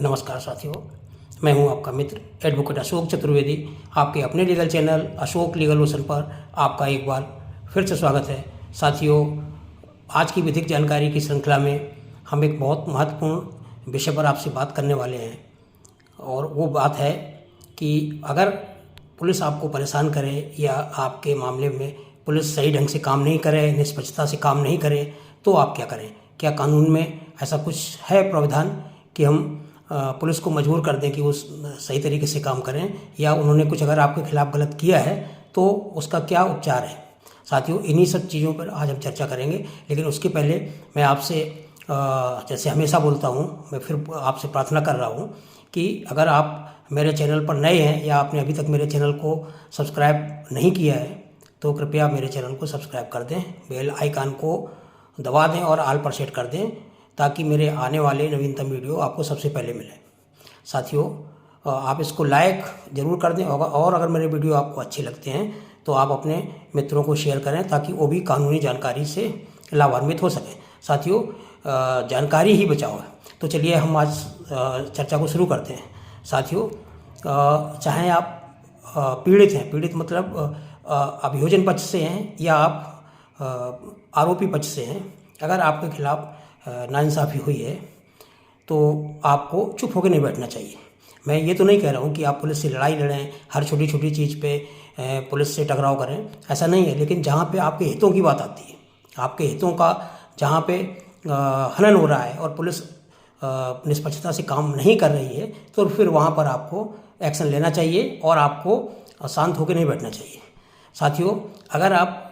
नमस्कार साथियों, मैं हूं आपका मित्र एडवोकेट अशोक चतुर्वेदी। आपके अपने legal channel Ashok legal ocean पर आपका एक बार फिर से स्वागत है। साथियों, आज की विधिक जानकारी की श्रृंखला में हम एक बहुत महत्वपूर्ण विषय पर आपसे बात करने वाले हैं, और वो बात है कि अगर पुलिस आपको परेशान करे या आपके मामले में पुलिस सही ढंग से काम नहीं करे, निष्पक्षता से काम नहीं करे, तो आप क्या करें। क्या कानून में ऐसा कुछ है प्रावधान कि हम पुलिस को मजबूर कर दें कि वो सही तरीके से काम करें, या उन्होंने कुछ अगर आपके खिलाफ़ गलत किया है तो उसका क्या उपचार है। साथियों, इन्हीं सब चीज़ों पर आज हम चर्चा करेंगे। लेकिन उसके पहले मैं आपसे जैसे हमेशा बोलता हूँ, मैं फिर आपसे प्रार्थना कर रहा हूँ कि अगर आप मेरे चैनल पर नए हैं या आपने अभी तक मेरे चैनल को सब्सक्राइब नहीं किया है तो कृपया मेरे चैनल को सब्सक्राइब कर दें, बेल आइकन को दबा दें और ऑल पर सेट कर दें, ताकि मेरे आने वाले नवीनतम वीडियो आपको सबसे पहले मिले। साथियों, आप इसको लाइक ज़रूर कर दें, और अगर मेरे वीडियो आपको अच्छे लगते हैं तो आप अपने मित्रों को शेयर करें, ताकि वो भी कानूनी जानकारी से लाभान्वित हो सकें। साथियों, जानकारी ही बचाओ है। तो चलिए हम आज चर्चा को शुरू करते हैं। साथियों, चाहे आप पीड़ित हैं, पीड़ित मतलब अभियोजन पक्ष से हैं या आप आरोपी पक्ष से हैं, अगर आपके खिलाफ नाइंसाफ़ी हुई है तो आपको चुप होकर नहीं बैठना चाहिए। मैं ये तो नहीं कह रहा हूँ कि आप पुलिस से लड़ाई लड़ें, हर छोटी छोटी चीज़ पे पुलिस से टकराव करें, ऐसा नहीं है। लेकिन जहाँ पे आपके हितों की बात आती है, आपके हितों का जहाँ पे हनन हो रहा है और पुलिस निष्पक्षता से काम नहीं कर रही है, तो फिर वहाँ पर आपको एक्शन लेना चाहिए और आपको शांत होकर नहीं बैठना चाहिए। साथियों, अगर आप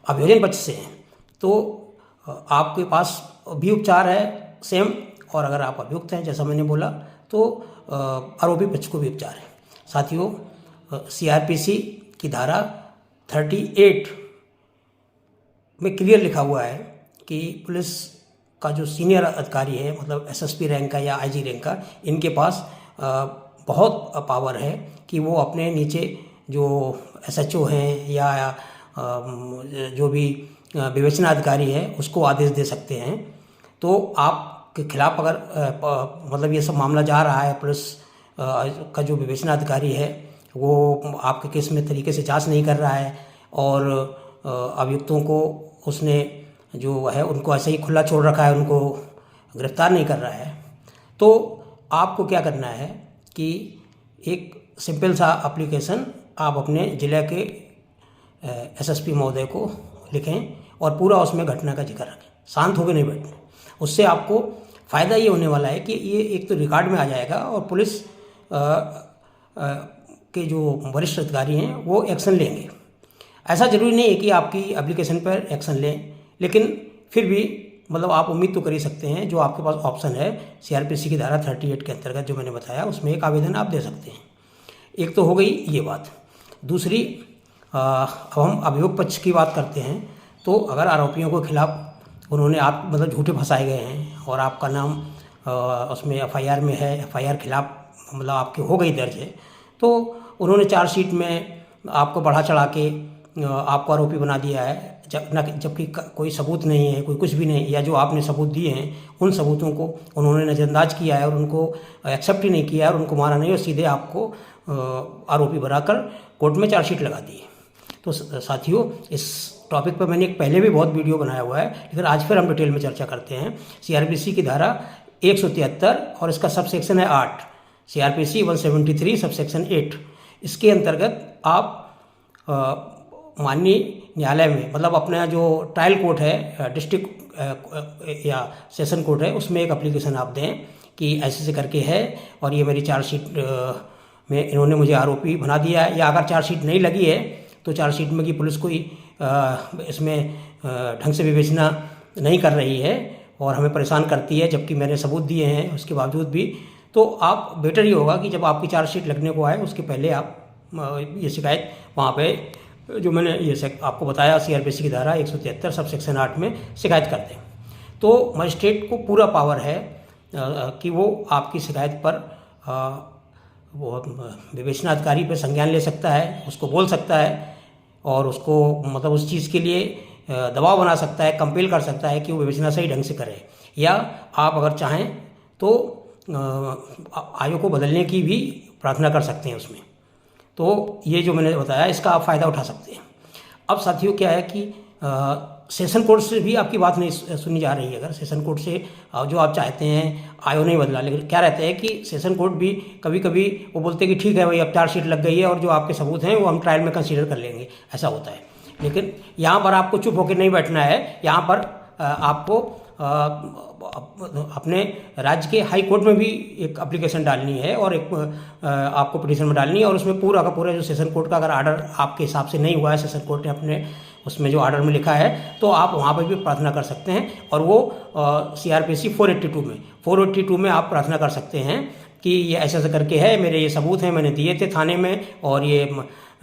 अभियोजन पक्ष से हैं तो आपके पास भी उपचार है सेम, और अगर आप अभियुक्त हैं जैसा मैंने बोला तो आरोपी पक्ष को भी उपचार है। साथियों, CRPC की धारा 38 में क्लियर लिखा हुआ है कि पुलिस का जो सीनियर अधिकारी है, मतलब SSP रैंक का या IG रैंक का, इनके पास बहुत पावर है कि वो अपने नीचे जो SHO हैं या जो भी विवेचना अधिकारी है उसको आदेश दे सकते हैं। तो आपके खिलाफ अगर मतलब ये सब मामला जा रहा है, पुलिस का जो विवेचना अधिकारी है वो आपके केस में तरीके से जांच नहीं कर रहा है और अभियुक्तों को उसने जो है उनको ऐसे ही खुला छोड़ रखा है, उनको गिरफ्तार नहीं कर रहा है, तो आपको क्या करना है कि एक सिंपल सा एप्लीकेशन आप अपने ज़िले के SSP महोदय को लिखें और पूरा उसमें घटना का जिक्र रखें, शांत होकर नहीं बैठना। उससे आपको फ़ायदा ये होने वाला है कि ये एक तो रिकॉर्ड में आ जाएगा और पुलिस के जो वरिष्ठ अधिकारी हैं वो एक्शन लेंगे। ऐसा ज़रूरी नहीं है कि आपकी एप्लीकेशन पर एक्शन लें, लेकिन फिर भी मतलब आप उम्मीद तो कर ही सकते हैं। जो आपके पास ऑप्शन है CRPC की धारा 38 के अंतर्गत जो मैंने बताया, उसमें एक आवेदन आप दे सकते हैं। एक तो हो गई ये बात। दूसरी, अब हम अभियोग पक्ष की बात करते हैं। तो अगर आरोपियों के खिलाफ उन्होंने आप मतलब झूठे फंसाए गए हैं और आपका नाम उसमें FIR में है, FIR खिलाफ मतलब आपकी हो गई दर्ज है, तो उन्होंने चार्जशीट में आपको बढ़ा चढ़ा के आपको आरोपी बना दिया है, जबकि कोई सबूत नहीं है, कोई कुछ भी नहीं, या जो आपने सबूत दिए हैं उन सबूतों को उन्होंने नज़रअंदाज किया है और उनको एक्सेप्ट ही नहीं किया और उनको मारा नहीं और सीधे आपको आरोपी बनाकर कोर्ट में चार्जशीट लगा दी है। तो साथियों, इस टॉपिक पर मैंने एक पहले भी बहुत वीडियो बनाया हुआ है, लेकिन आज फिर हम डिटेल में चर्चा करते हैं। CRPC की धारा 173 और इसका सब सेक्शन है 8, CRPC 173 सब सेक्शन 8। इसके अंतर्गत आप माननीय न्यायालय में, मतलब अपना जो ट्रायल कोर्ट है, डिस्ट्रिक्ट या सेशन कोर्ट है, उसमें एक एप्लीकेशन आप दें कि ऐसे करके है और ये मेरी चार्जशीट में इन्होंने मुझे आरोपी बना दिया है। या अगर चार्जशीट नहीं लगी है तो चार्जशीट में कि पुलिस कोई इसमें ढंग से विवेचना नहीं कर रही है और हमें परेशान करती है, जबकि मैंने सबूत दिए हैं उसके बावजूद भी, तो आप बेटर ये होगा कि जब आपकी चार्जशीट लगने को आए उसके पहले आप ये शिकायत वहाँ पे जो मैंने ये आपको बताया CRPC की धारा 173 सब सेक्शन 8 में शिकायत कर दें। तो मजिस्ट्रेट को पूरा पावर है कि वो आपकी शिकायत पर वो विवेचना अधिकारी पर संज्ञान ले सकता है, उसको बोल सकता है और उसको मतलब उस चीज़ के लिए दबाव बना सकता है, कंपेल कर सकता है कि वो विवेचना सही ढंग से करे। या आप अगर चाहें तो आयोग को बदलने की भी प्रार्थना कर सकते हैं उसमें। तो ये जो मैंने बताया इसका आप फ़ायदा उठा सकते हैं। अब साथियों क्या है कि सेशन कोर्ट से भी आपकी बात नहीं सुनी जा रही है। अगर सेशन कोर्ट से जो आप चाहते हैं आयोग नहीं बदला, लेकिन क्या रहता है कि सेशन कोर्ट भी कभी कभी वो बोलते हैं कि ठीक है भाई अब चार्जशीट लग गई है और जो आपके सबूत हैं वो हम ट्रायल में कंसीडर कर लेंगे, ऐसा होता है। लेकिन यहाँ पर आपको चुप होकर नहीं बैठना है। यहाँ पर आपको अपने राज्य के हाई कोर्ट में भी एक एप्लीकेशन डालनी है और एक आपको पिटीशन में डालनी है, और उसमें पूरा का पूरा जो सेशन कोर्ट का अगर आर्डर आपके हिसाब से नहीं हुआ है, सेशन कोर्ट ने अपने उसमें जो आर्डर में लिखा है, तो आप वहाँ पर भी प्रार्थना कर सकते हैं। और वो CRPC 482 में आप प्रार्थना कर सकते हैं कि ये ऐसा ऐसा करके है, मेरे ये सबूत हैं, मैंने दिए थे थाने में और ये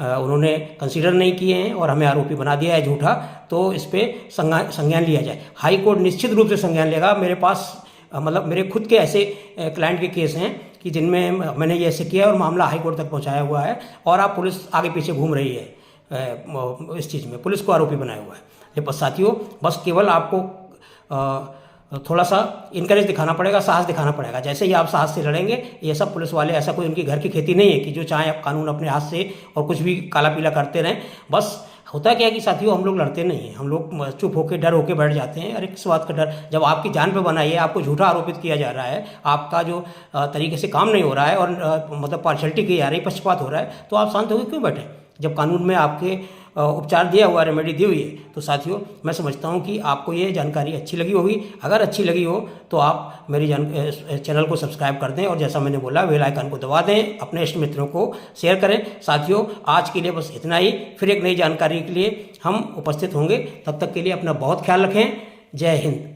उन्होंने कंसीडर नहीं किए हैं और हमें आरोपी बना दिया है झूठा, तो इस पर संज्ञान लिया जाए। हाई कोर्ट निश्चित रूप से संज्ञान लेगा। मेरे पास मतलब मेरे खुद के ऐसे क्लाइंट के केस हैं कि जिनमें मैंने ये ऐसे किया और मामला हाई कोर्ट तक पहुंचाया हुआ है, और आप पुलिस आगे पीछे घूम रही है इस चीज़ में, पुलिस को आरोपी बनाया हुआ है। लेकिन साथियों बस केवल आपको थोड़ा सा इनकरेज दिखाना पड़ेगा, साहस दिखाना पड़ेगा। जैसे ही आप साहस से लड़ेंगे, ये सब पुलिस वाले ऐसा कोई उनकी घर की खेती नहीं है कि जो चाहे कानून अपने हाथ से और कुछ भी काला पीला करते रहें। बस होता क्या है कि साथियों हम लोग लड़ते नहीं हैं, हम लोग चुप होकर डर होकर बैठ जाते हैं। अरे किस बात का डर, जब आपकी जान पे बना है, आपको झूठा आरोपित किया जा रहा है, आपका जो तरीके से काम नहीं हो रहा है और मतलब पार्शलिटी की जा रही है, पक्षपात हो रहा है, तो आप शांत होकर क्यों बैठे? जब कानून में आपके उपचार दिया हुआ, रेमेडी दी हुई है, तो साथियों मैं समझता हूँ कि आपको ये जानकारी अच्छी लगी होगी। अगर अच्छी लगी हो तो आप मेरी चैनल को सब्सक्राइब कर दें और जैसा मैंने बोला बेल आइकन को दबा दें, अपने इष्ट मित्रों को शेयर करें। साथियों आज के लिए बस इतना ही, फिर एक नई जानकारी के लिए हम उपस्थित होंगे। तब तक के लिए अपना बहुत ख्याल रखें। जय हिंद।